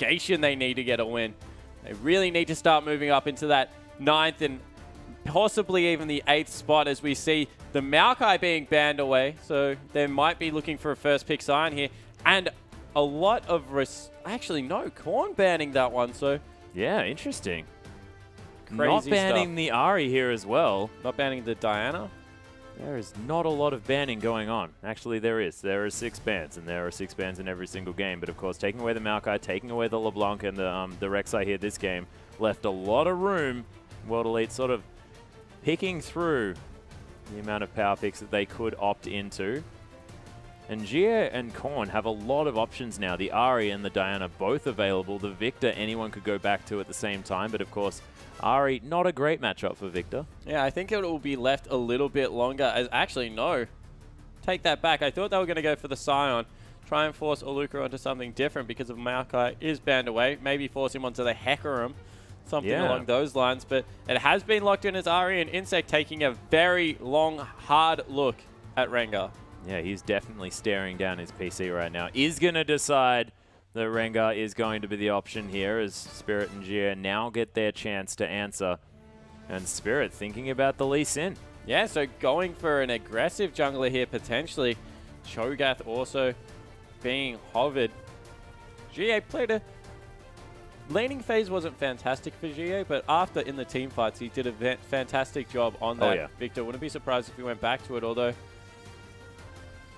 obligation they need to get a win. They really need to start moving up into that 9th and possibly even the 8th spot as we see the Maokai being banned away. So they might be looking for a first pick Sion here. And a lot of actually, no, Korn banning that one. So yeah, interesting. Crazy not banning stuff. the Ahri here as well. Not banning the Diana. There is not a lot of banning going on. Actually, there is. There are 6 bans, and there are 6 bans in every single game. But of course, taking away the Maokai, taking away the LeBlanc and the Rek'Sai here this game, left a lot of room. World Elite sort of picking through the amount of power picks that they could opt into. And Xiye and Korn have a lot of options now. The Ahri and the Diana both available. The Viktor anyone could go back to at the same time. But of course, Ahri, not a great matchup for Viktor. Yeah, I think it will be left a little bit longer. Actually, no. Take that back. I thought they were going to go for the Sion. Try and force Aluka onto something different because of Maokai is banned away. Maybe force him onto the Hecarim. Something along those lines. But it has been locked in as Ahri and inSec taking a very long, hard look at Rengar. Yeah, he's definitely staring down his PC right now. Is going to decide that Rengar is going to be the option here as Spirit and Xiye now get their chance to answer. And Spirit thinking about the Lee Sin. Yeah, so going for an aggressive jungler here potentially. Cho'Gath also being hovered. Xiye played a... Laning phase wasn't fantastic for Xiye, but after in the team fights, he did a fantastic job on that. Oh, yeah. Viktor, wouldn't be surprised if he went back to it, although...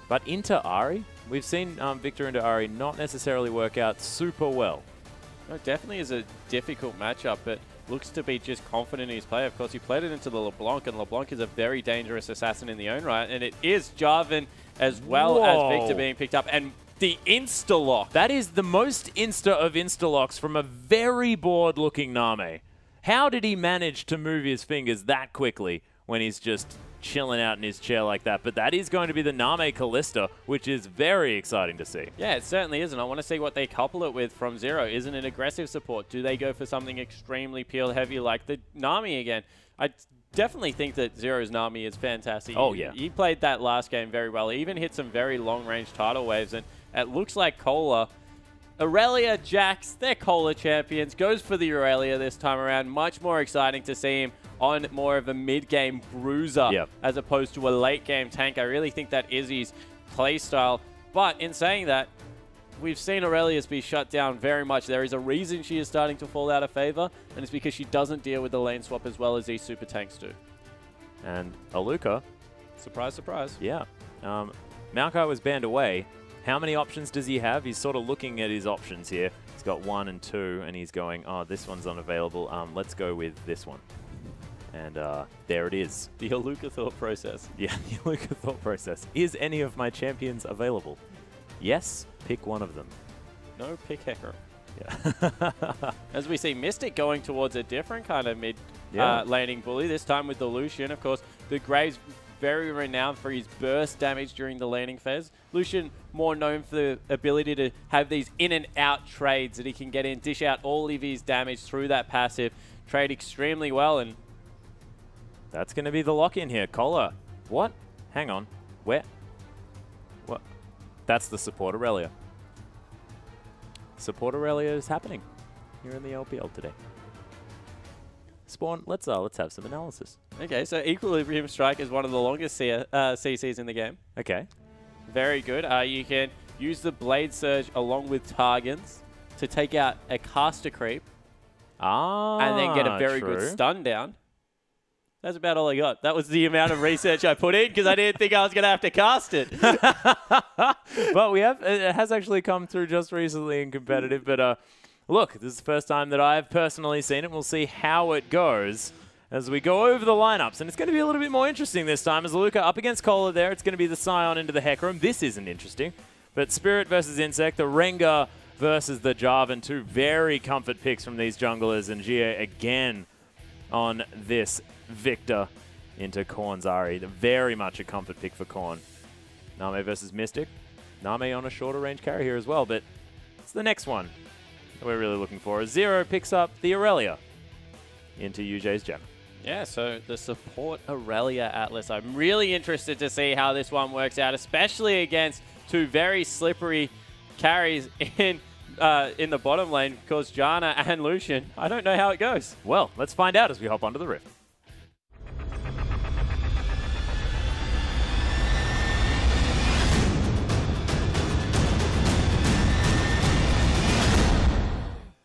But into Ahri, we've seen Viktor into Ahri not necessarily work out super well. No, definitely is a difficult matchup, but looks to be just confident in his play. Of course, he played it into the LeBlanc, and LeBlanc is a very dangerous assassin in the own right, and it is Jarvan as well as Viktor being picked up. And the insta-lock. That is the most insta of insta-locks from a very bored-looking NaMei. How did he manage to move his fingers that quickly when he's just chilling out in his chair like that? But that is going to be the NaMei Kalista, which is very exciting to see. Yeah, it certainly is, and I want to see what they couple it with from Zero. Isn't it aggressive support? Do they go for something extremely peel heavy like the NaMei again? I definitely think that Zero's NaMei is fantastic. Oh, yeah. He played that last game very well. He even hit some very long-range tidal waves, and it looks like Cola... Irelia, Jax, they're Cola champions. Goes for the Irelia this time around. Much more exciting to see him on more of a mid-game bruiser as opposed to a late-game tank. I really think that is his play style. But in saying that, we've seen Aurelius be shut down very much. There is a reason she is starting to fall out of favor, and it's because she doesn't deal with the lane swap as well as these super tanks do. And Aluka. Surprise, surprise. Yeah. Maokai was banned away. How many options does he have? He's sort of looking at his options here. He's got 1 and 2, and he's going, oh, this one's unavailable. Let's go with this one. And there it is. The Aluka thought process. Yeah, the Aluka thought process. Is any of my champions available? Yes, pick one of them. No, pick Hecarim. Yeah. As we see Mystic going towards a different kind of mid laning bully, this time with the Lucian. Of course, the Graves very renowned for his burst damage during the laning phase. Lucian more known for the ability to have these in and out trades that he can get in, dish out all of his damage through that passive, trade extremely well. And that's going to be the lock-in here. Cola. What? Hang on. Where? What? That's the support Irelia. Support Irelia is happening here in the LPL today. Spawn, let's have some analysis. Okay, so Equilibrium Strike is one of the longest CCs in the game. Okay. Very good. You can use the Blade Surge along with Targans to take out a caster creep. And then get a very good stun down. That's about all I got. That was the amount of research I put in because I didn't think I was going to have to cast it. But it has actually come through just recently in competitive. But look, this is the first time that I've personally seen it. We'll see how it goes as we go over the lineups. And it's going to be a little bit more interesting this time as Aluka up against Cola there. It's going to be the Sion into the Hecarim. This isn't interesting. But Spirit versus inSec, the Rengar versus the Jarvan. 2 very comfort picks from these junglers. And Xiye again on this Viktor into Korn's Ahri. Very much a comfort pick for Korn. NaMei versus Mystic. NaMei on a shorter range carry here as well. But it's the next one that we're really looking for. Zero picks up the Irelia into YuZhe's Janna. Yeah, so the support Irelia Atlas. I'm really interested to see how this one works out, especially against 2 very slippery carries in in the bottom lane because Janna and Lucian, I don't know how it goes. Well, let's find out as we hop onto the rift.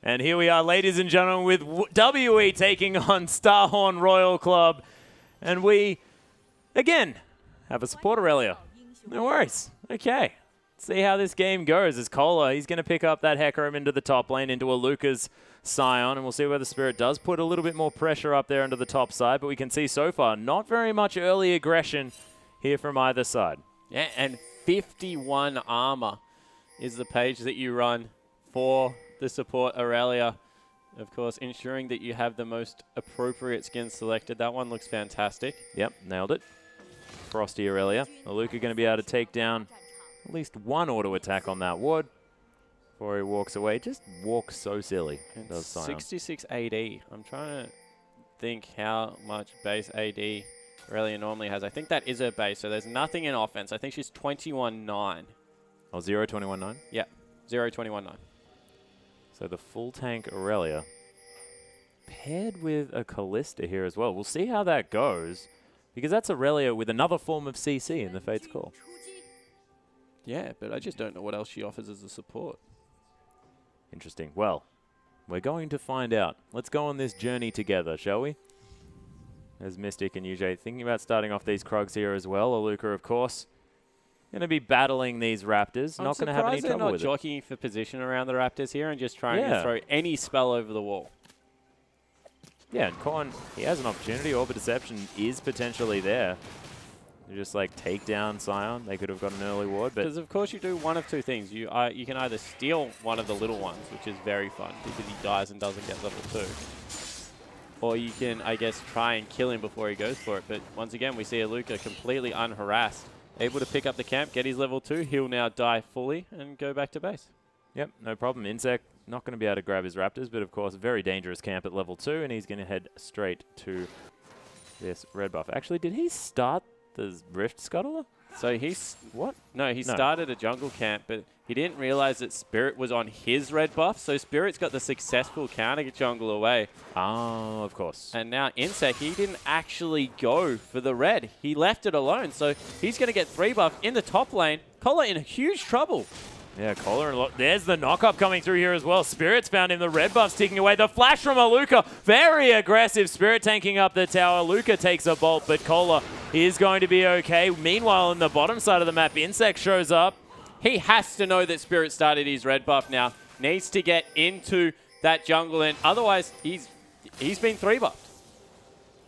And here we are, ladies and gentlemen, with WE taking on Starhorn Royal Club. And we, again, have a support Irelia. No worries. Okay. See how this game goes as Kola, he's going to pick up that Hecarim into the top lane, into Aluka's Sion, and we'll see whether Spirit does put a little bit more pressure up there into the top side, but we can see so far not very much early aggression here from either side. Yeah, and 51 armor is the page that you run for the support Irelia. Of course, ensuring that you have the most appropriate skin selected. That one looks fantastic. Yep, nailed it. Frosty Irelia. Aluka going to be able to take down at least one auto attack on that ward before he walks away. Just walks so silly. Does 66 AD. I'm trying to think how much base AD Irelia normally has. I think that is her base, so there's nothing in offense. I think she's 21-9. Oh, 0-21-9? Yeah, 0-21-9. So the full tank Irelia paired with a Kalista here as well. We'll see how that goes because that's Irelia with another form of CC in the Fate's Call. Yeah, but I just don't know what else she offers as a support. Interesting. Well, we're going to find out. Let's go on this journey together, shall we? As Mystic and YuZhe thinking about starting off these Krugs here as well. Aluka, of course, going to be battling these Raptors. Not going to have any trouble with it. I'm surprised they're not jockeying for position around the Raptors here and just trying to throw any spell over the wall. Yeah, and Korn, he has an opportunity. Orbit Deception is potentially there. Just like take down Sion. They could have got an early ward, but because of course you do one of two things. You can either steal one of the little ones, which is very fun because he dies and doesn't get level 2, or you can, I guess, try and kill him before he goes for it. But once again, we see Aluka completely unharassed, able to pick up the camp, get his level 2. He'll now die fully and go back to base. Yep, no problem. inSec not going to be able to grab his Raptors, but of course, very dangerous camp at level 2, and he's going to head straight to this red buff. Actually, did he start the Rift Scuttler? So he's... What? No, he started a jungle camp, but he didn't realize that Spirit was on his red buff, so Spirit's got the successful counter jungle away. Oh, of course. And now inSec, he didn't actually go for the red. He left it alone, so he's going to get 3 buff in the top lane. Kola in huge trouble. Yeah, Kola, there's the knock-up coming through here as well. Spirit's found him, the red buff's ticking away. The flash from Aluka, very aggressive. Spirit tanking up the tower. Aluka takes a bolt, but Kola is going to be okay. Meanwhile, on the bottom side of the map, inSec shows up. He has to know that Spirit started his red buff now. Needs to get into that jungle, and otherwise, he's been 3 buffed.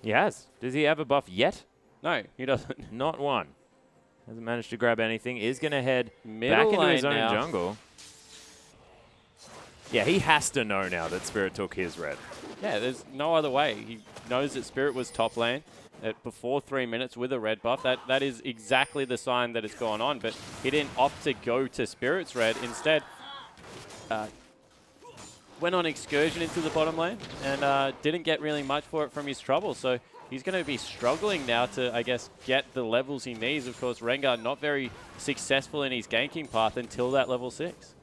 He has. Does he have a buff yet? No, he doesn't. Not one. Hasn't managed to grab anything. Is going to head Middle back into his own now. jungle. Yeah, he has to know now that Spirit took his red. Yeah, there's no other way. He knows that Spirit was top lane before 3 minutes with a red buff. That is exactly the sign that it's gone on, but he didn't opt to go to Spirit's red. Instead, went on excursion into the bottom lane and didn't get really much for it from his trouble. So he's going to be struggling now to, I guess, get the levels he needs. Of course, Rengar not very successful in his ganking path until that level 6.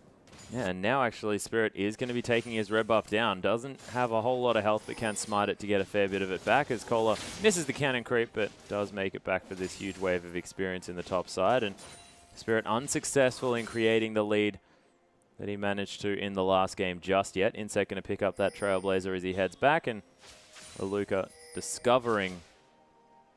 Yeah, and now actually Spirit is going to be taking his red buff down. Doesn't have a whole lot of health, but can smite it to get a fair bit of it back as Kola misses the cannon creep, but does make it back for this huge wave of experience in the top side. And Spirit unsuccessful in creating the lead that he managed to in the last game just yet. inSec going to pick up that Trailblazer as he heads back, and Aluka discovering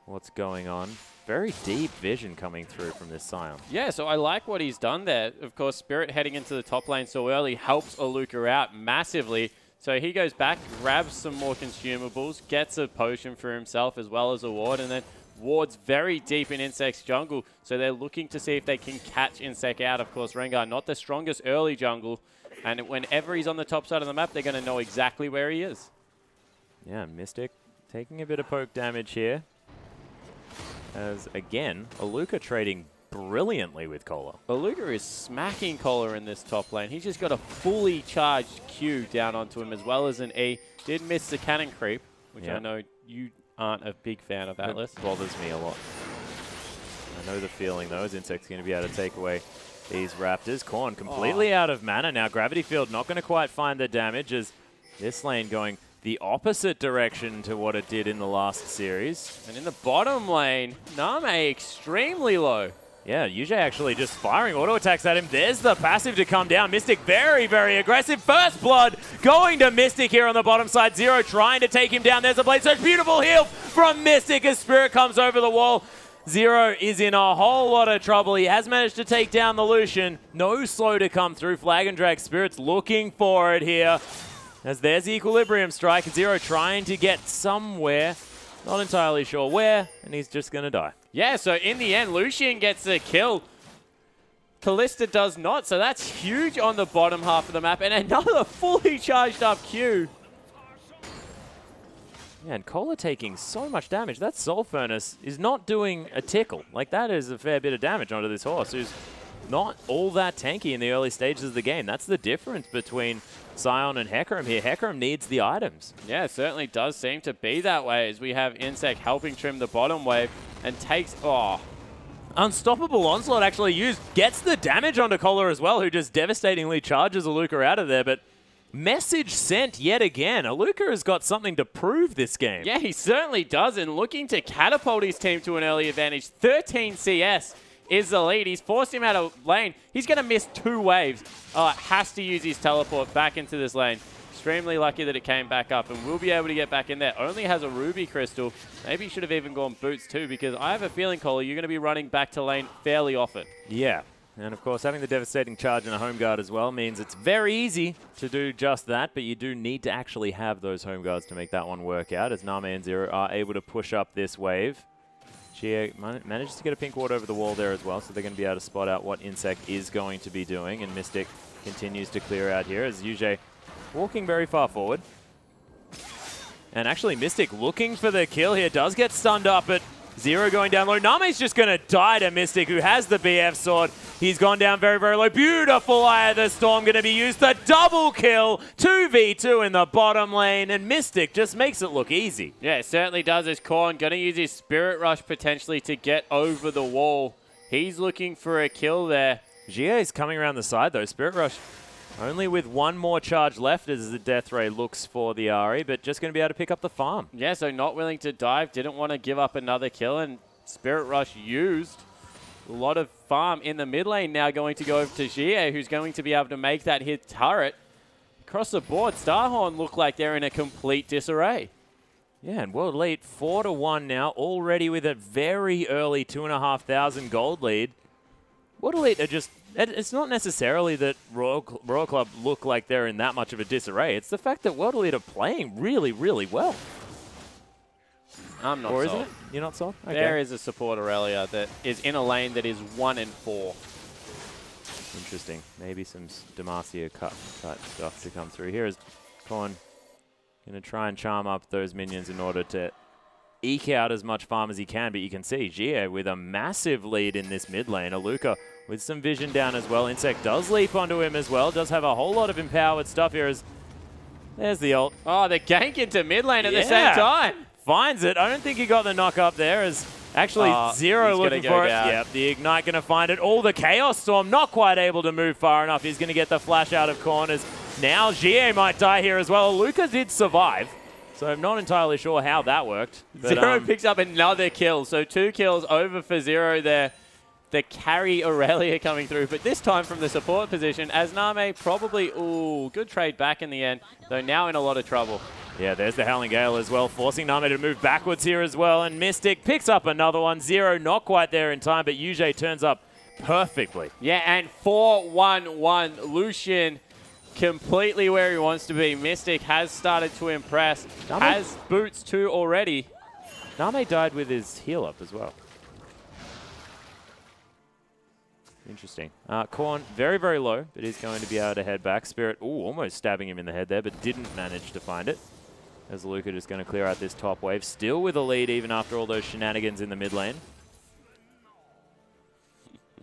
what's going on. Very deep vision coming through from this Sion. Yeah, so I like what he's done there. Of course, Spirit heading into the top lane so early helps Aluka out massively. So he goes back, grabs some more consumables, gets a potion for himself as well as a ward, and then wards very deep in inSec's jungle. So they're looking to see if they can catch inSec out. Of course, Rengar, not the strongest early jungle. And whenever he's on the top side of the map, they're going to know exactly where he is. Yeah, Mystic taking a bit of poke damage here. As, again, Aluka trading brilliantly with Kola. Aluka is smacking Kola in this top lane. He's just got a fully charged Q down onto him as well as an E. Did miss the cannon creep, which I know you aren't a big fan of, Atlas. It bothers me a lot. I know the feeling, though, as inSec's going to be able to take away these Raptors. Korn completely out of mana. Now Gravity Field not going to quite find the damage as this lane going the opposite direction to what it did in the last series. And in the bottom lane, NaMei extremely low. Yeah, YuZhe actually just firing auto attacks at him. There's the passive to come down. Mystic very, very aggressive. First blood going to Mystic here on the bottom side. Zero trying to take him down. There's a Blade Surge. Beautiful heal from Mystic as Spirit comes over the wall. Zero is in a whole lot of trouble. He has managed to take down the Lucian. No slow to come through. Flag and Drag Spirit's looking for it here. As there's the Equilibrium Strike. Zero trying to get somewhere. Not entirely sure where, and he's just going to die. Yeah, so in the end, Lucian gets the kill. Kalista does not, so that's huge on the bottom half of the map. And another fully charged up Q. Yeah, and Kohler taking so much damage. That Soul Furnace is not doing a tickle. Like, that is a fair bit of damage onto this horse, who's not all that tanky in the early stages of the game. That's the difference between Sion and Hecarim here. Hecarim needs the items. Yeah, it certainly does seem to be that way as we have inSec helping trim the bottom wave and takes... Oh. Unstoppable Onslaught actually used. Gets the damage onto Kohler as well, who just devastatingly charges Aluka out of there, but message sent yet again. Aluka has got something to prove this game. Yeah, he certainly does, and looking to catapult his team to an early advantage. 13 CS is the lead. He's forced him out of lane. He's going to miss 2 waves. Has to use his teleport back into this lane. Extremely lucky that it came back up, and will be able to get back in there. Only has a Ruby Crystal. Maybe he should have even gone boots too, because I have a feeling, Kohler, you're going to be running back to lane fairly often. Yeah. And of course, having the devastating charge and a home guard as well means it's very easy to do just that, but you do need to actually have those home guards to make that one work out, as NaMei and Zero are able to push up this wave. Xiye manages to get a pink ward over the wall there as well, so they're going to be able to spot out what inSec is going to be doing, and Mystic continues to clear out here as YuZhe walking very far forward. And actually, Mystic looking for the kill here, does get stunned up, but Zero going down low. NaMei's just going to die to Mystic, who has the BF sword. He's gone down very, very low. Beautiful Eye of the Storm going to be used. The double kill. 2v2 in the bottom lane, and Mystic just makes it look easy. Yeah, it certainly does. As Korn going to use his Spirit Rush potentially to get over the wall. He's looking for a kill there. Xiye is coming around the side, though. Spirit Rush only with 1 more charge left as the Death Ray looks for the Ahri, but just going to be able to pick up the farm. Yeah, so not willing to dive, didn't want to give up another kill, and Spirit Rush used. A lot of farm in the mid lane now going to go over to Xiye, who's going to be able to make that hit turret. Across the board, Starhorn look like they're in a complete disarray. Yeah, and World Elite 4-1 now, already with a very early 2,500 gold lead. World Elite are just... It's not necessarily that Royal Club look like they're in that much of a disarray. It's the fact that World Elite are playing really, really well. I'm not or sold. Isn't it? You're not sold? Okay. There is a support Irelia that is in a lane that is 1 and 4. Interesting. Maybe some Demacia cut type stuff to come through. Here is Korn going to try and charm up those minions in order to eke out as much farm as he can, but you can see Xiye with a massive lead in this mid lane. Aluka with some vision down as well. inSec does leap onto him as well. Does have a whole lot of empowered stuff here. There's the ult. Oh, the gank into mid lane at the same time. Finds it. I don't think he got the knock up there as actually Zero looking for it. Yep, the Ignite going to find it. Oh, the Chaos Storm not quite able to move far enough. He's going to get the flash out of corners. Now Xiye might die here as well. Aluka did survive. So I'm not entirely sure how that worked. But, Zero picks up another kill. So 2 kills over for Zero there. The carry Irelia coming through, but this time from the support position as NaMei probably, ooh, good trade back in the end, though now in a lot of trouble. Yeah, there's the Howling Gale as well, forcing NaMei to move backwards here as well, and Mystic picks up another one. Zero not quite there in time, but YuZhe turns up perfectly. Yeah, and 4-1-1, Lucian completely where he wants to be. Mystic has started to impress, has boots too already. NaMei died with his heal up as well. Interesting. Korn, very, very low, but he's going to be able to head back. Spirit, ooh, almost stabbing him in the head there, but didn't manage to find it. As Aluka just going to clear out this top wave. Still with a lead even after all those shenanigans in the mid lane.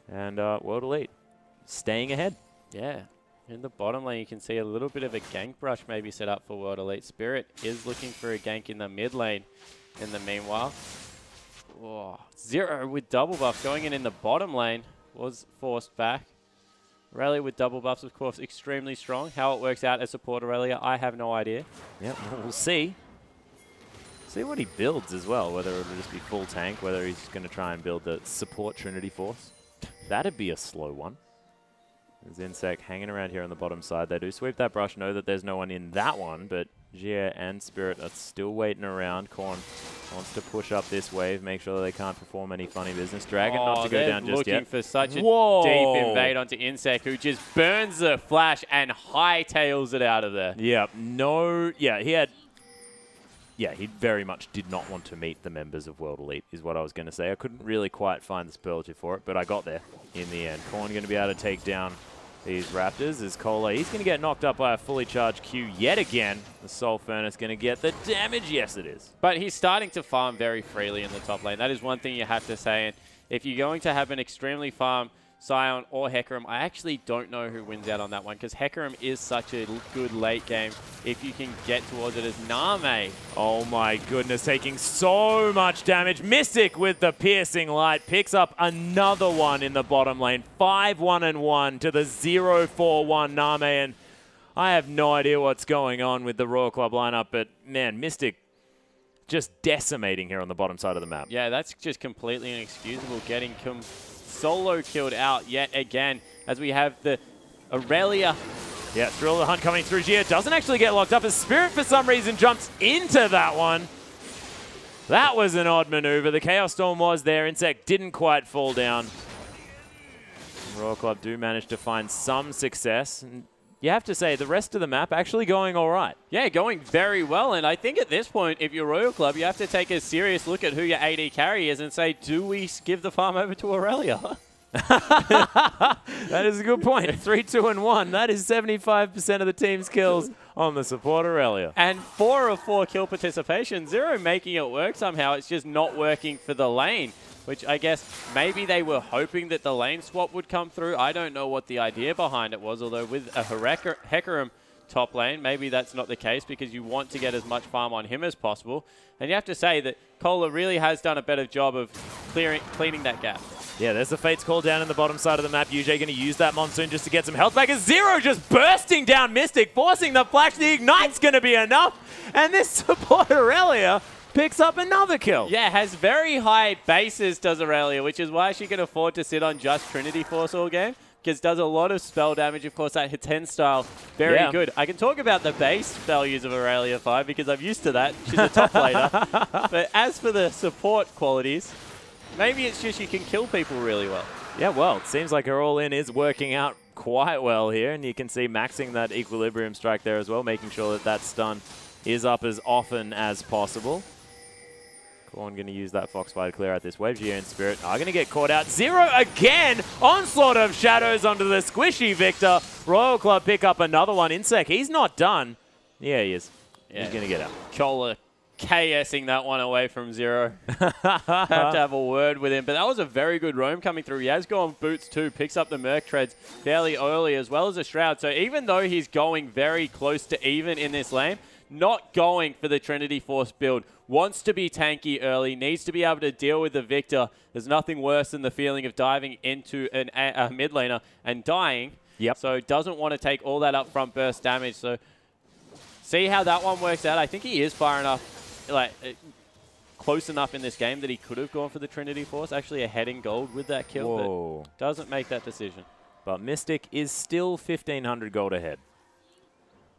And World Elite staying ahead. Yeah. In the bottom lane, you can see a little bit of a gank brush maybe set up for World Elite. Spirit is looking for a gank in the mid lane in the meanwhile. Oh, Zero with double buff going in the bottom lane. Was forced back. Irelia with double buffs, of course, extremely strong. How it works out as support Irelia, I have no idea. Yep, we'll see. See what he builds as well, whether it'll just be full tank, whether he's going to try and build the support Trinity Force. That'd be a slow one. There's inSec hanging around here on the bottom side. They do sweep that brush, know that there's no one in that one, but Xiye and Spirit are still waiting around. Korn wants to push up this wave, make sure that they can't perform any funny business. Dragon not to go down just yet. Looking for such a deep invade onto inSec, who just burns the flash and hightails it out of there. Yeah, no, yeah, he had... Yeah, he very much did not want to meet the members of World Elite, is what I was going to say. I couldn't really quite find the superlative for it, but I got there in the end. Korn going to be able to take down these Raptors. As Cola, he's going to get knocked up by a fully charged Q yet again. The Soul Furnace going to get the damage. Yes, it is. But he's starting to farm very freely in the top lane. That is one thing you have to say. And if you're going to have an extremely farm Sion or Hecarim, I actually don't know who wins out on that one, because Hecarim is such a good late game if you can get towards it as NaMei. Oh my goodness, taking so much damage. Mystic with the piercing light picks up another one in the bottom lane. 5-1-1 to the 0-4-1 NaMei, and I have no idea what's going on with the Royal Club lineup, but man, Mystic just decimating here on the bottom side of the map. Yeah, that's just completely inexcusable, getting solo killed out yet again, as we have the Irelia. Yeah, Thrill of the Hunt coming through. Xiye doesn't actually get locked up as Spirit for some reason jumps into that one. That was an odd maneuver. The Chaos Storm was there. inSec didn't quite fall down. Royal Club do manage to find some success. And you have to say, the rest of the map actually going all right. Yeah, going very well. And I think at this point, if you're Royal Club, you have to take a serious look at who your AD carry is and say, do we give the farm over to Irelia? That is a good point. 3-2-1. That is 75% of the team's kills on the support Irelia. And 4 of 4 kill participation. Zero making it work somehow. It's just not working for the lane, which I guess maybe they were hoping that the lane swap would come through. I don't know what the idea behind it was, although with a Hecarim top lane, maybe that's not the case, because you want to get as much farm on him as possible. And you have to say that Cola really has done a better job of cleaning that gap. Yeah, there's the Fates call down in the bottom side of the map. YuZhe going to use that Monsoon just to get some health back. As Zero just bursting down Mystic, forcing the flash. The Ignite's going to be enough. And this support Irelia picks up another kill. Yeah, has very high bases, does Irelia, which is why she can afford to sit on just Trinity Force all game, because does a lot of spell damage. Of course, that Hiten style, very good. I can talk about the base values of Irelia 5 because I'm used to that. She's a top laner. But as for the support qualities, maybe it's just you can kill people really well. Yeah, well, it seems like her all-in is working out quite well here, and you can see maxing that equilibrium strike there as well, making sure that that stun is up as often as possible. Korn going to use that Foxfire to clear out this wave. Xiye and Spirit are going to get caught out. Zero again! Onslaught of Shadows onto the squishy Viktor. Royal Club pick up another one. inSec, he's not done. Yeah, he is. Yeah. He's going to get out. Cola KSing that one away from Zero. Have to have a word with him. But that was a very good roam coming through. He has gone boots too. Picks up the Merc Treads fairly early, as well as a Shroud. So even though he's going very close to even in this lane, not going for the Trinity Force build, wants to be tanky early, needs to be able to deal with the Viktor. There's nothing worse than the feeling of diving into a mid laner and dying. Yep. So doesn't want to take all that upfront burst damage. So see how that one works out. I think he is far enough, like close enough in this game that he could have gone for the Trinity Force. Actually ahead in gold with that kill, but doesn't make that decision. But Mystic is still 1,500 gold ahead.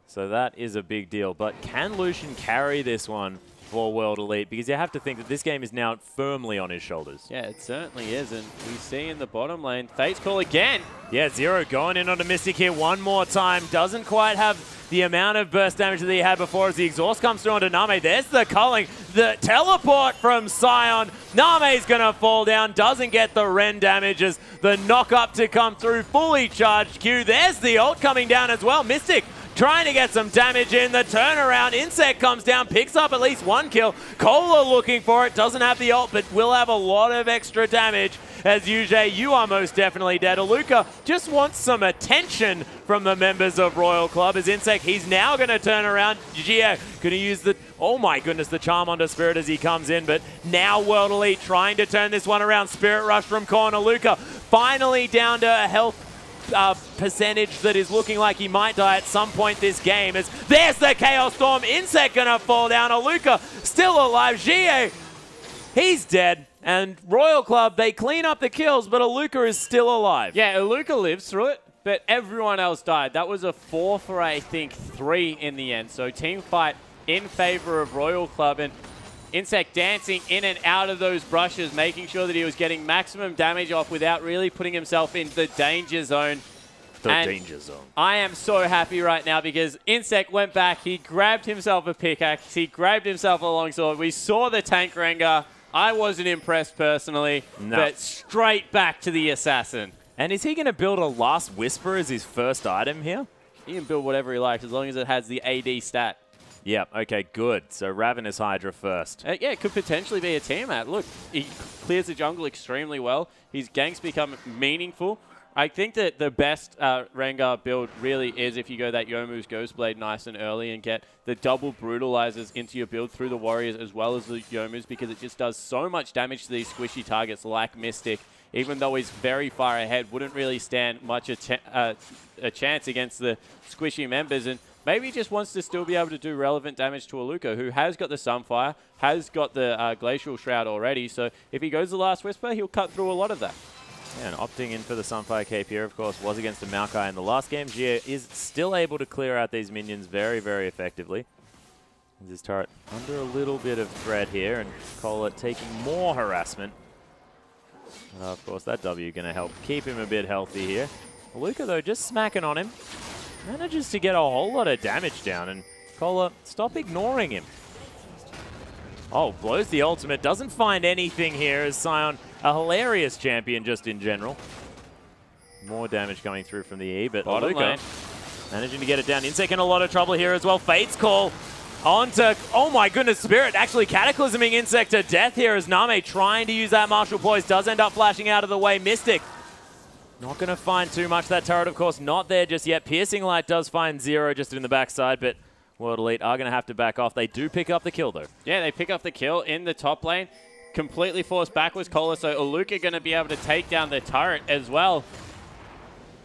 So that is a big deal. But can Lucian carry this one for World Elite? Because you have to think that this game is now firmly on his shoulders. Yeah, it certainly is. And we see in the bottom lane, Fate's call again. Yeah, Zero going in onto Mystic here one more time. Doesn't quite have the amount of burst damage that he had before as the exhaust comes through onto NaMei. There's the culling. The teleport from Sion. NaMei's going to fall down. Doesn't get the Ren damage as the knock-up to come through. Fully charged Q. There's the ult coming down as well. Mystic trying to get some damage in. The turnaround. inSec comes down, picks up at least one kill. Cola looking for it. Doesn't have the ult, but will have a lot of extra damage. As YuZhe, you are most definitely dead. Aluka just wants some attention from the members of Royal Club. As inSec, he's now going to turn around. Xiye going to use the, oh my goodness, the charm onto Spirit as he comes in. But now World Elite trying to turn this one around. Spirit rush from Korn. Aluka finally down to a health percentage that is looking like he might die at some point this game. As there's the Chaos Storm. inSec gonna fall down. Aluka still alive. Xiye, he's dead. And Royal Club, they clean up the kills, but Aluka is still alive. Yeah, Aluka lives through it, but everyone else died. That was a 4 for, I think, 3 in the end. So team fight in favor of Royal Club, and inSec dancing in and out of those brushes, making sure that he was getting maximum damage off without really putting himself in the danger zone. Danger zone. I am so happy right now because inSec went back, he grabbed himself a pickaxe, he grabbed himself a longsword. We saw the tank Rengar. I wasn't impressed personally, but straight back to the assassin. And is he going to build a Last Whisper as his first item here? He can build whatever he likes as long as it has the AD stat. Yep, okay, good. So Ravenous Hydra first. Yeah, it could potentially be a team at. Look, he clears the jungle extremely well. His ganks become meaningful. I think that the best Rengar build really is if you go that Youmuu's Ghostblade nice and early and get the double brutalizers into your build through the Warriors as well as the Youmuu's, because it just does so much damage to these squishy targets like Mystic. Even though he's very far ahead, wouldn't really stand much a chance against the squishy members. And maybe he just wants to still be able to do relevant damage to Aluka, who has got the Sunfire, has got the Glacial Shroud already. So if he goes the Last Whisper, he'll cut through a lot of that. Yeah, and opting in for the Sunfire cape here, of course, was against a Maokai in the last game. Xiye is still able to clear out these minions very, very effectively. His turret under a little bit of threat here, and Cola taking more harassment. Of course, that W going to help keep him a bit healthy here. Aluka, though, just smacking on him. Manages to get a whole lot of damage down, and Cola, stop ignoring him. Oh, blows the ultimate. Doesn't find anything here as Sion, a hilarious champion just in general. More damage coming through from the E, but Aluka managing to get it down. inSec in a lot of trouble here as well. Fate's Call onto, oh my goodness, Spirit actually cataclysming inSec to death here as NaMei trying to use that martial poise. Does end up flashing out of the way. Mystic not going to find too much. That turret, of course, not there just yet. Piercing Light does find Zero just in the backside, but World Elite are going to have to back off. They do pick up the kill, though. Yeah, they pick up the kill in the top lane. Completely forced backwards, Cola, so Aluka going to be able to take down the turret as well.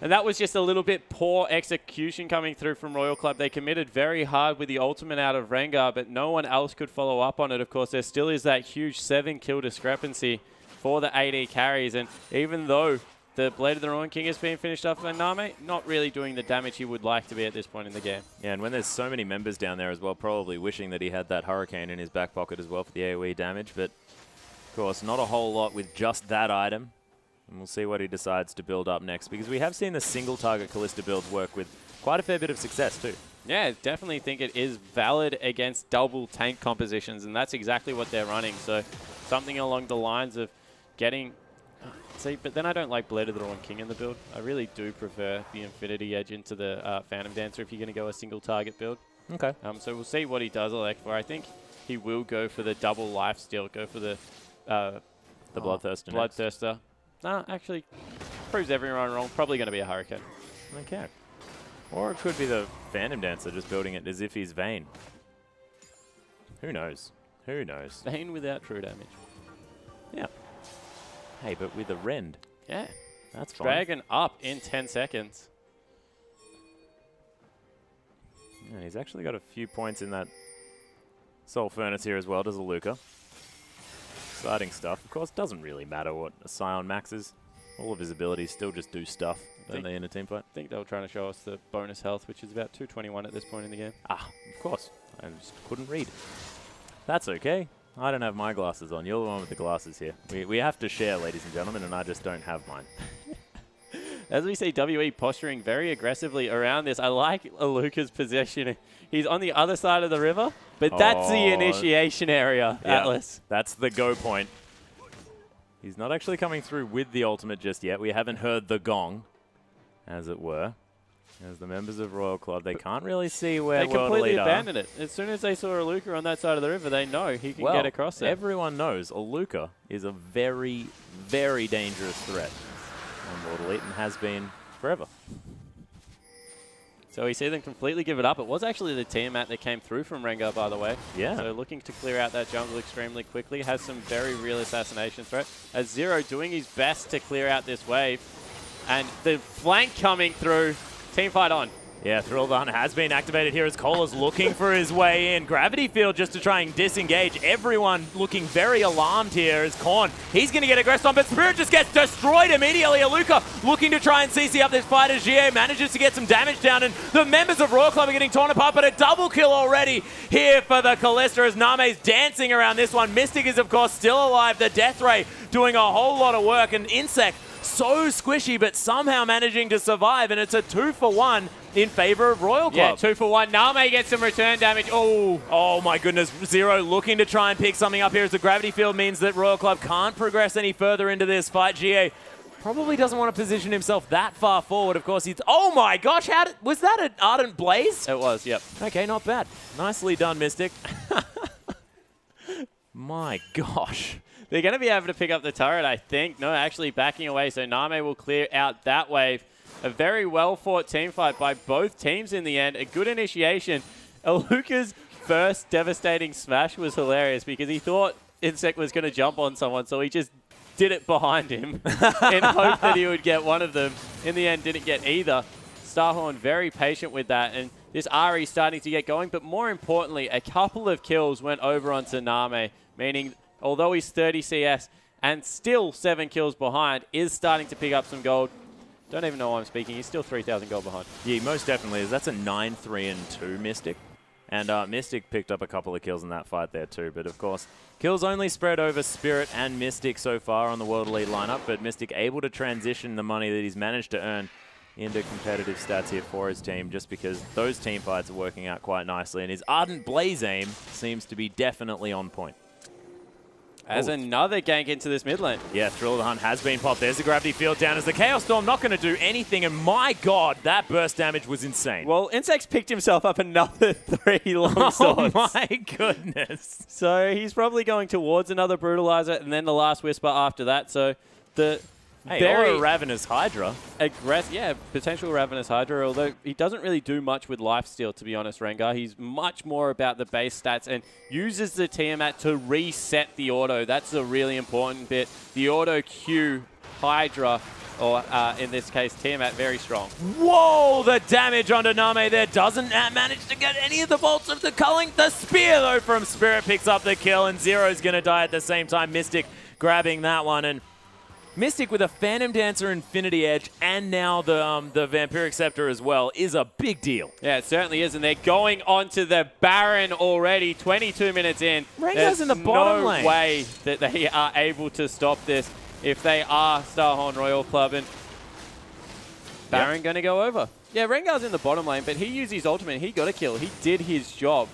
And that was just a little bit poor execution coming through from Royal Club. They committed very hard with the ultimate out of Rengar, but no one else could follow up on it. Of course, there still is that huge 7-kill discrepancy for the AD carries. And even though the Blade of the Ruin King has been finished off by NaMei, not really doing the damage he would like to be at this point in the game. Yeah, and when there's so many members down there as well, probably wishing that he had that Hurricane in his back pocket as well for the AoE damage. But, of course, not a whole lot with just that item. And we'll see what he decides to build up next, because we have seen the single-target Kalista builds work with quite a fair bit of success too. Yeah, definitely think it is valid against double tank compositions, and that's exactly what they're running. So something along the lines of getting... See, but then I don't like Blade of the Ruin King in the build. I really do prefer the Infinity Edge into the Phantom Dancer if you're going to go a single-target build. Okay. So we'll see what he does elect for. I think he will go for the double lifesteal, go for the Bloodthirster. Bloodthirster. Nah, actually, proves everyone wrong. Probably going to be a Hurricane. Okay. Or it could be the Phantom Dancer just building it as if he's Vayne. Who knows? Who knows? Vayne without true damage. Yeah. Hey, but with a Rend. Yeah. That's fine. Dragon up in 10 seconds. Yeah, he's actually got a few points in that Soul Furnace here as well, does Aluka. Exciting stuff. Of course, doesn't really matter what a Sion maxes. All of his abilities still just do stuff, don't they, in a team fight? I think they were trying to show us the bonus health, which is about 221 at this point in the game. Ah, of course. I just couldn't read. That's okay. I don't have my glasses on. You're the one with the glasses here. We have to share, ladies and gentlemen, and I just don't have mine. As we see WE posturing very aggressively around this, I like Aluka's positioning. He's on the other side of the river, but that's the initiation area, yeah, Atlas. That's the go point. He's not actually coming through with the ultimate just yet. We haven't heard the gong, as it were. As the members of Royal Club, they can't really see where they completely abandoned it. As soon as they saw Aluka on that side of the river, they know he can get across there. Everyone knows Aluka is a very, very dangerous threat on World Elite and has been forever. So we see them completely give it up. It was actually the Tiamat that came through from Rengar, by the way. Yeah. So looking to clear out that jungle extremely quickly. Has some very real assassination threat. As Zero doing his best to clear out this wave. And the flank coming through. Team fight on. Yeah, Thrill the Hunt has been activated here as Cola's looking for his way in. Gravity Field just to try and disengage. Everyone looking very alarmed here as Korn. He's going to get aggressed on, but Spirit just gets destroyed immediately. Aluka looking to try and CC up this fight as Xiye manages to get some damage down, and the members of Royal Club are getting torn apart, but a double kill already here for the Kalista as NaMei's dancing around this one. Mystic is, of course, still alive. The Death Ray doing a whole lot of work, and inSec so squishy, but somehow managing to survive, and it's a 2-for-1 in favor of Royal Club. Yeah, 2-for-1. NaMei gets some return damage. Oh my goodness. Zero looking to try and pick something up here as the Gravity Field means that Royal Club can't progress any further into this fight. Xiye probably doesn't want to position himself that far forward. Of course, he's... Oh my gosh, was that an Ardent Blaze? It was, yep. Okay, not bad. Nicely done, Mystic. My gosh. They're going to be able to pick up the turret, I think. No, actually backing away, so NaMei will clear out that wave. A very well-fought team fight by both teams in the end. A good initiation. Aluka's first devastating smash was hilarious because he thought inSec was going to jump on someone, so he just did it behind him in hope that he would get one of them. In the end, didn't get either. Starhorn very patient with that, and this Ahri starting to get going, but more importantly, a couple of kills went over onto NaMei, meaning although he's 30 CS and still 7 kills behind, is starting to pick up some gold. Don't even know why I'm speaking. He's still 3,000 gold behind. Yeah, most definitely is. That's a 9-3-2 Mystic. And Mystic picked up a couple of kills in that fight there too. But of course, kills only spread over Spirit and Mystic so far on the World Elite lineup. But Mystic able to transition the money that he's managed to earn into competitive stats here for his team, just because those team fights are working out quite nicely. And his Ardent Blaze aim seems to be definitely on point. As another gank into this mid lane. Yeah, Thrill of the Hunt has been popped. There's the Gravity Field down as the Chaos Storm not going to do anything. And my God, that burst damage was insane. Well, inSec's picked himself up another 3 long swords. Oh my goodness. So he's probably going towards another Brutalizer and then the last Whisper after that. So the or a Ravenous Hydra. Aggressive, yeah, potential Ravenous Hydra, although he doesn't really do much with lifesteal, to be honest, Rengar. He's much more about the base stats and uses the Tiamat to reset the auto. That's a really important bit. The auto Q Hydra, or in this case, Tiamat, very strong. Whoa, the damage onto NaMei there doesn't manage to get any of the bolts of the culling. The spear, though, from Spirit picks up the kill, and Zero's going to die at the same time. Mystic grabbing that one, and Mystic with a Phantom Dancer Infinity Edge and now the Vampiric Scepter as well is a big deal. Yeah, it certainly is, and they're going on to the Baron already, 22 minutes in. Rengar's in the bottom lane. No way that they are able to stop this if they are Starhorn Royal Club, and Baron going to go over. Yeah, Rengar's in the bottom lane, but he used his ultimate. He got a kill. He did his job.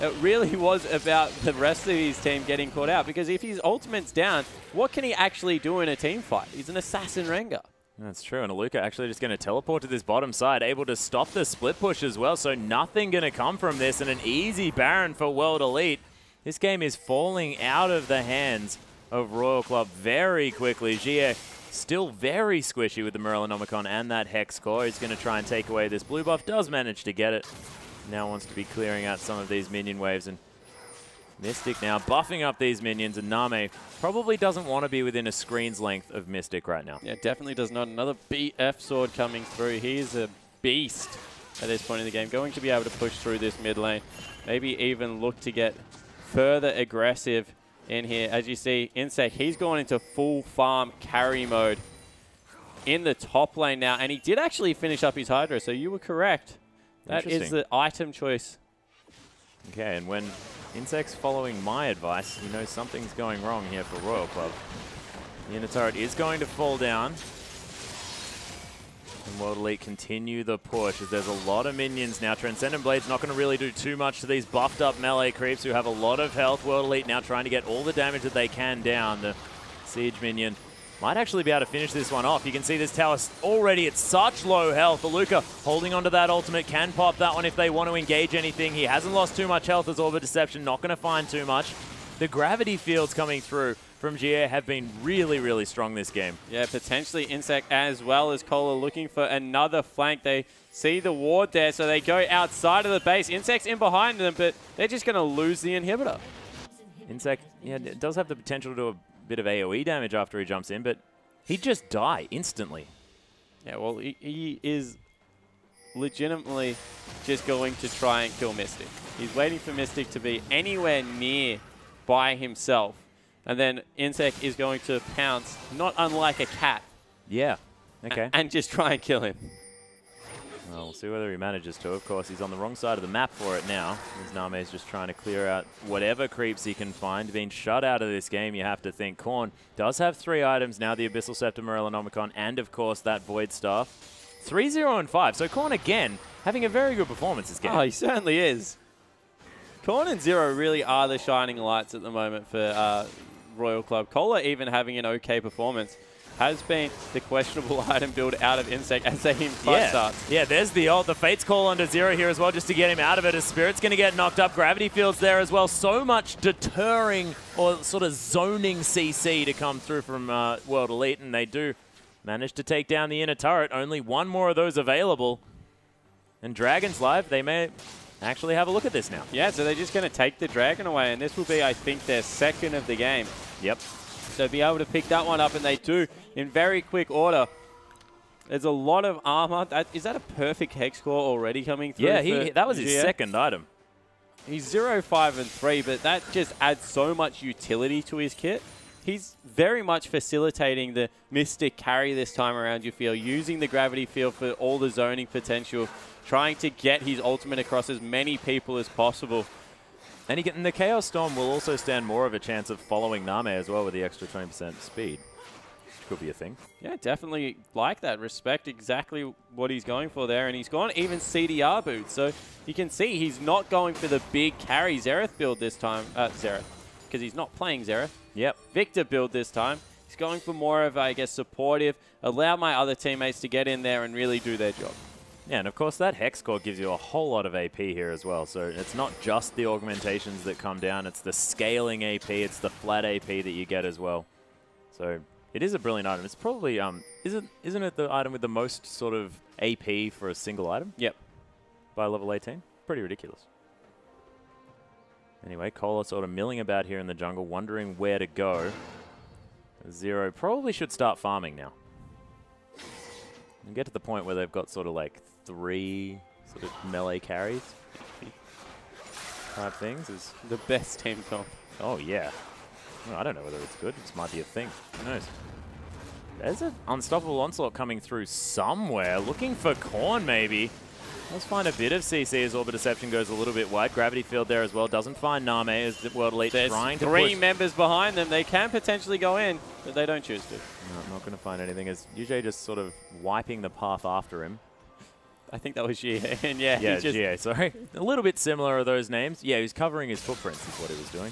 It really was about the rest of his team getting caught out, because if his ultimate's down, what can he actually do in a team fight? He's an assassin Rengar. That's true, and Aluka actually just going to teleport to this bottom side, able to stop the split push as well, so nothing going to come from this, and an easy Baron for World Elite. This game is falling out of the hands of Royal Club very quickly. Xiye still very squishy with the Morellonomicon and that Hex Core. He's going to try and take away this blue buff, does manage to get it. Now wants to be clearing out some of these minion waves, and Mystic now buffing up these minions, and NaMei probably doesn't want to be within a screen's length of Mystic right now. Yeah, definitely does not. Another BF sword coming through. He's a beast at this point in the game. Going to be able to push through this mid lane. Maybe even look to get further aggressive in here. As you see, inSec, he's gone into full farm carry mode in the top lane now, and he did actually finish up his Hydra, so you were correct. That is the item choice. Okay, and when inSec's following my advice, you know something's going wrong here for Royal Club. The inner turret is going to fall down. And World Elite continue the push as there's a lot of minions now. Transcendent Blade's not going to really do too much to these buffed up melee creeps who have a lot of health. World Elite now trying to get all the damage that they can down. The Siege minion might actually be able to finish this one off. You can see this tower already at such low health. Aluka holding onto that ultimate, can pop that one if they want to engage anything. He hasn't lost too much health as Orb of Deception, not going to find too much. The gravity fields coming through from Xiye have been really, really strong this game. Yeah, potentially inSec as well as Cola looking for another flank. They see the ward there, so they go outside of the base. inSec's in behind them, but they're just going to lose the inhibitor. inSec, yeah, it does have the potential to do a bit of AoE damage after he jumps in, but he'd just die instantly. Yeah, well, he is legitimately just going to try and kill Mystic. He's waiting for Mystic to be anywhere near by himself. And then inSec is going to pounce, not unlike a cat. Yeah. Okay. And just try and kill him. Well, we'll see whether he manages to. Of course, he's on the wrong side of the map for it now, as NaMei's just trying to clear out whatever creeps he can find. Being shut out of this game, you have to think. Korn does have 3 items now, the Abyssal Scepter, Morellonomicon, and of course that Void Staff. 3-0 and 5. So Korn again having a very good performance this game. Oh, he certainly is. Korn and Zero really are the shining lights at the moment for Royal Club. Cola even having an okay performance. Has been the questionable item build out of inSec as they fight starts. Yeah, there's the Fate's Call onto Zero here as well, just to get him out of it, as Spirit's going to get knocked up. Gravity Field's there as well. So much deterring or sort of zoning CC to come through from World Elite, and they do manage to take down the inner turret. Only 1 more of those available. And Dragon's live. They may actually have a look at this now. Yeah, so they're just going to take the Dragon away, and this will be, I think, their 2nd of the game. Yep. So be able to pick that one up, and they do in very quick order. There's a lot of armor. Is that a perfect hex score already coming through? Yeah, that was his Xiye? 2nd item. He's 0, 5, and 3, but that just adds so much utility to his kit. He's very much facilitating the Mystic carry this time around, you feel, using the Gravity Field for all the zoning potential, trying to get his ultimate across as many people as possible. And the Chaos Storm will also stand more of a chance of following NaMei as well with the extra 20% speed. Which could be a thing. Yeah, definitely like that. Respect exactly what he's going for there. And he's gone even CDR boots. So you can see he's not going for the big carry Xerath build this time. Xerath. Because he's not playing Xerath. Yep. Viktor build this time. He's going for more of, I guess, supportive. Allow my other teammates to get in there and really do their job. Yeah, and of course that Hex Core gives you a whole lot of AP here as well. So it's not just the augmentations that come down, it's the scaling AP, it's the flat AP that you get as well. So it is a brilliant item. It's probably, isn't it the item with the most sort of AP for a single item? Yep. By level 18? Pretty ridiculous. Anyway, Cola sort of milling about here in the jungle, wondering where to go. Zero probably should start farming now. And get to the point where they've got sort of like 3 sort of melee carries type things. Is the best team comp. Oh, yeah. Well, I don't know whether it's good. This might be a thing. Who knows? There's an Unstoppable Onslaught coming through somewhere. Looking for Korn, maybe. Let's find a bit of CC as Orbit Deception goes a little bit wide. Gravity Field there as well. Doesn't find NaMei as the World Elite trying to push. 3 members behind them. They can potentially go in, but they don't choose to. No, I'm not going to find anything. As YuZhe just sort of wiping the path after him. I think that was Xiye. And yeah, Xiye, sorry. A little bit similar are those names. Yeah, he was covering his footprints is what he was doing.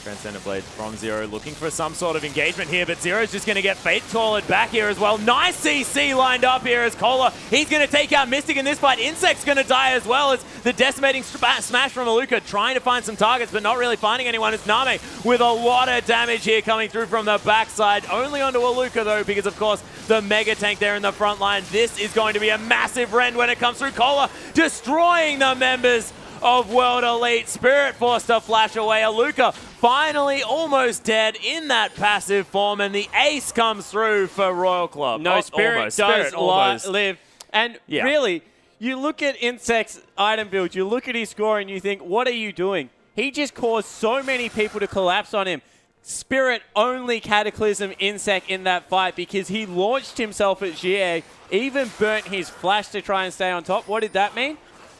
Transcendent Blade from Zero looking for some sort of engagement here, but Zero's just going to get Fate Talled back here as well. Nice CC lined up here as Cola. He's going to take out Mystic in this fight. inSec's going to die as well as the decimating smash from Aluka trying to find some targets, but not really finding anyone. It's NaMei with a lot of damage here coming through from the backside. Only onto Aluka though, because of course the Mega Tank there in the front line. This is going to be a massive rend when it comes through. Cola destroying the members of World Elite. Spirit forced to flash away. Aluka finally almost dead in that passive form, and the ace comes through for Royal Club. No, Spirit does live. And really, you look at inSec's item build, you look at his score, and you think, what are you doing? He just caused so many people to collapse on him. Spirit only cataclysm inSec in that fight because he launched himself at Xiye, even burnt his flash to try and stay on top. What did that mean?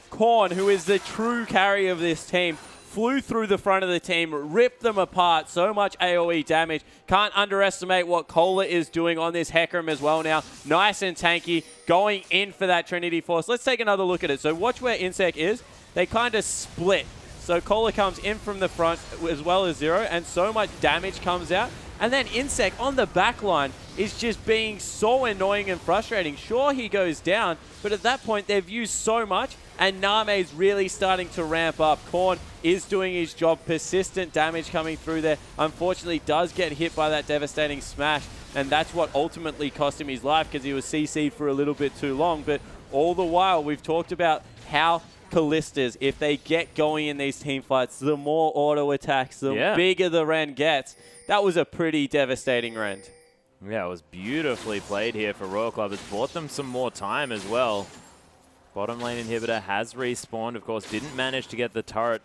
Korn, who is the true carry of this team, flew through the front of the team, ripped them apart. So much AoE damage. Can't underestimate what Cola is doing on this Hecarim as well now. Nice and tanky, going in for that Trinity Force. Let's take another look at it. So watch where inSec is. They kind of split. So Cola comes in from the front as well as Zero, and so much damage comes out. And then inSec on the back line is just being so annoying and frustrating. Sure, he goes down, but at that point, they've used so much, and NaMei's really starting to ramp up. Korn is doing his job. Persistent damage coming through there. Unfortunately, does get hit by that devastating smash, and that's what ultimately cost him his life because he was CC'd for a little bit too long. But all the while, we've talked about how Kalistas, if they get going in these team fights, the more auto attacks, the bigger the rend gets. That was a pretty devastating rend. Yeah, it was beautifully played here for Royal Club. It's bought them some more time as well. Bottom lane inhibitor has respawned. Of course, didn't manage to get the turret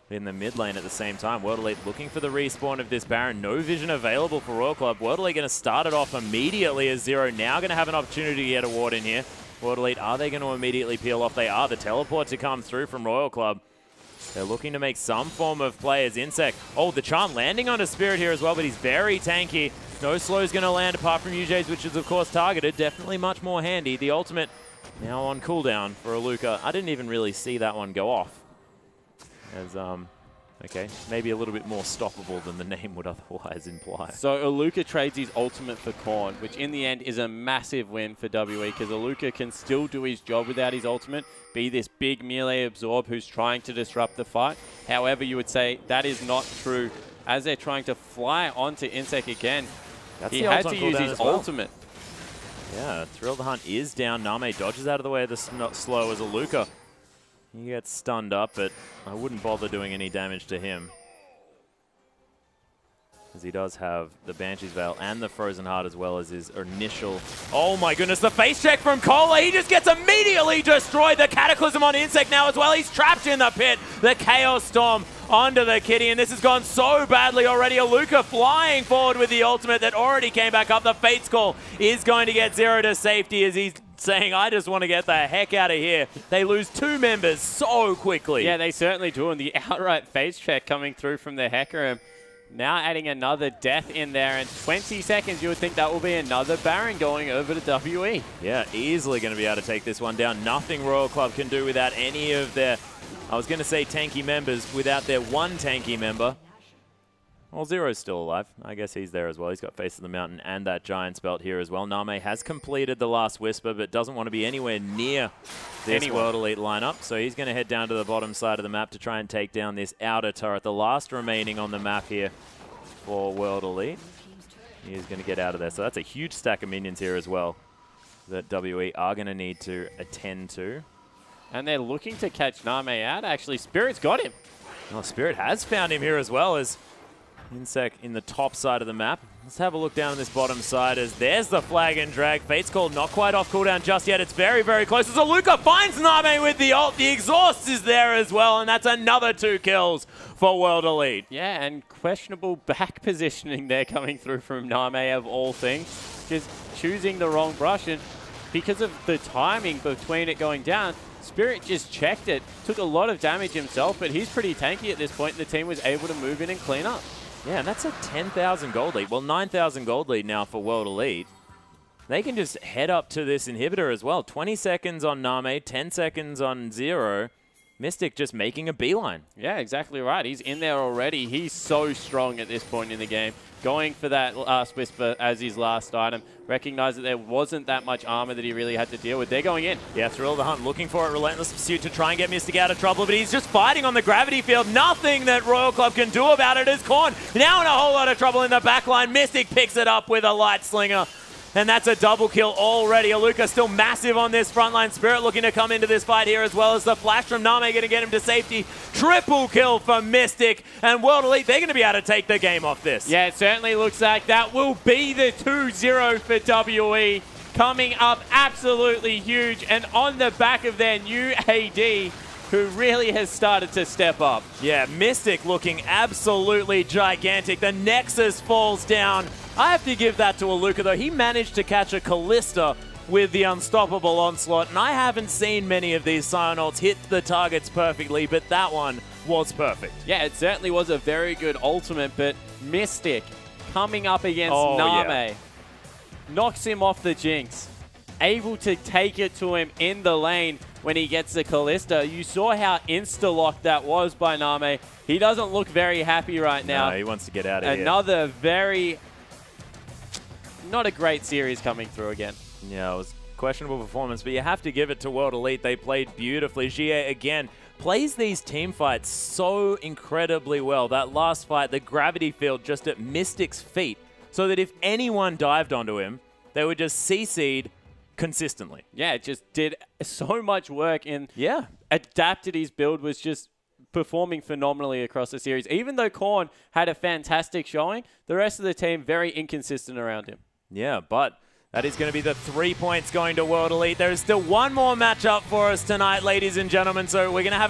in the mid lane at the same time. World Elite looking for the respawn of this Baron. No vision available for Royal Club. World Elite going to start it off immediately as Zero. Now going to have an opportunity to get a ward in here. World Elite, are they going to immediately peel off? They are. The teleport to come through from Royal Club. They're looking to make some form of play as inSec. Oh, the charm landing onto Spirit here as well, but he's very tanky. No slow's going to land apart from YuZhe's, which is, of course, targeted. Definitely much more handy. The ultimate now on cooldown for Aluka. I didn't even really see that one go off. As, okay, maybe a little bit more stoppable than the name would otherwise imply. So Aluka trades his ultimate for Korn, which in the end is a massive win for WE, because Aluka can still do his job without his ultimate, be this big melee absorb who's trying to disrupt the fight. However, you would say that is not true as they're trying to fly onto inSec again. He had to use his ultimate. Yeah, Thrill the Hunt is down. NaMei dodges out of the way of the slow as Aluka. He gets stunned up, but I wouldn't bother doing any damage to him, as he does have the Banshee's Veil and the Frozen Heart as well as his initial... Oh my goodness, the face check from Cola. He just gets immediately destroyed. The Cataclysm on inSec now as well. He's trapped in the pit. The Chaos Storm onto the kitty, and this has gone so badly already. Aluka flying forward with the ultimate that already came back up. The Fate's Call is going to get Zero to safety as he's saying, I just want to get the heck out of here. They lose 2 members so quickly. Yeah, they certainly do, and the outright face check coming through from the Hecarim. Now adding another death in there, and 20 seconds, you would think that will be another Baron going over to WE. Yeah, easily going to be able to take this one down. Nothing Royal Club can do without any of their, I was going to say tanky members, without their one tanky member. Well, Zero's still alive. I guess he's there as well. He's got Face of the Mountain and that Giant's Belt here as well. NaMei has completed the last Whisper, but doesn't want to be anywhere near this World Elite lineup. So he's going to head down to the bottom side of the map to try and take down this outer turret, the last remaining on the map here for World Elite. He is going to get out of there. So that's a huge stack of minions here as well that WE are going to need to attend to. And they're looking to catch NaMei out, actually. Spirit's got him. Oh, Spirit has found him here as well as inSec in the top side of the map. Let's have a look down on this bottom side as there's the flag and drag. Fate's Call not quite off cooldown just yet. It's very, very close as Aluka finds NaMei with the ult. The exhaust is there as well, and that's another 2 kills for World Elite. Yeah, and questionable back positioning there coming through from NaMei of all things. Just choosing the wrong brush, and because of the timing between it going down, Spirit just checked it. Took a lot of damage himself, but he's pretty tanky at this point, and the team was able to move in and clean up. Yeah, and that's a 10,000 gold lead. Well, 9,000 gold lead now for World Elite. They can just head up to this inhibitor as well. 20 seconds on NaMei, 10 seconds on Zero. Mystic just making a beeline. Yeah, exactly right. He's in there already. He's so strong at this point in the game. Going for that last Whisper as his last item. Recognize that there wasn't that much armor that he really had to deal with. They're going in. Yeah, Thrill the Hunt looking for a relentless pursuit to try and get Mystic out of trouble, but he's just fighting on the gravity field. Nothing that Royal Club can do about it is Korn. Now in a whole lot of trouble in the backline. Mystic picks it up with a light slinger. And that's a double kill already. Aluka still massive on this frontline. Spirit looking to come into this fight here as well as the flash from NaMei going to get him to safety. Triple kill for Mystic. And World Elite, they're going to be able to take the game off this. Yeah, it certainly looks like that will be the 2-0 for WE. Coming up absolutely huge. And on the back of their new AD, who really has started to step up. Yeah, Mystic looking absolutely gigantic. The Nexus falls down. I have to give that to Aluka, though. He managed to catch a Kalista with the unstoppable onslaught, and I haven't seen many of these Sion ults hit the targets perfectly, but that one was perfect. Yeah, it certainly was a very good ultimate, but Mystic coming up against NaMei knocks him off the Jinx. Able to take it to him in the lane when he gets the Kalista. You saw how insta-locked that was by NaMei. He doesn't look very happy right now. No, he wants to get out of here. Another very... not a great series coming through again. Yeah, it was questionable performance, but you have to give it to World Elite. They played beautifully. Xiye, again, plays these team fights so incredibly well. That last fight, the gravity field just at Mystic's feet, so that if anyone dived onto him, they would just CC'd consistently. Yeah, it just did so much work and adapted his build, was just performing phenomenally across the series. Even though Korn had a fantastic showing, the rest of the team very inconsistent around him. Yeah, but that is going to be the 3 points going to World Elite. There is still one more matchup for us tonight, ladies and gentlemen, so we're going to have a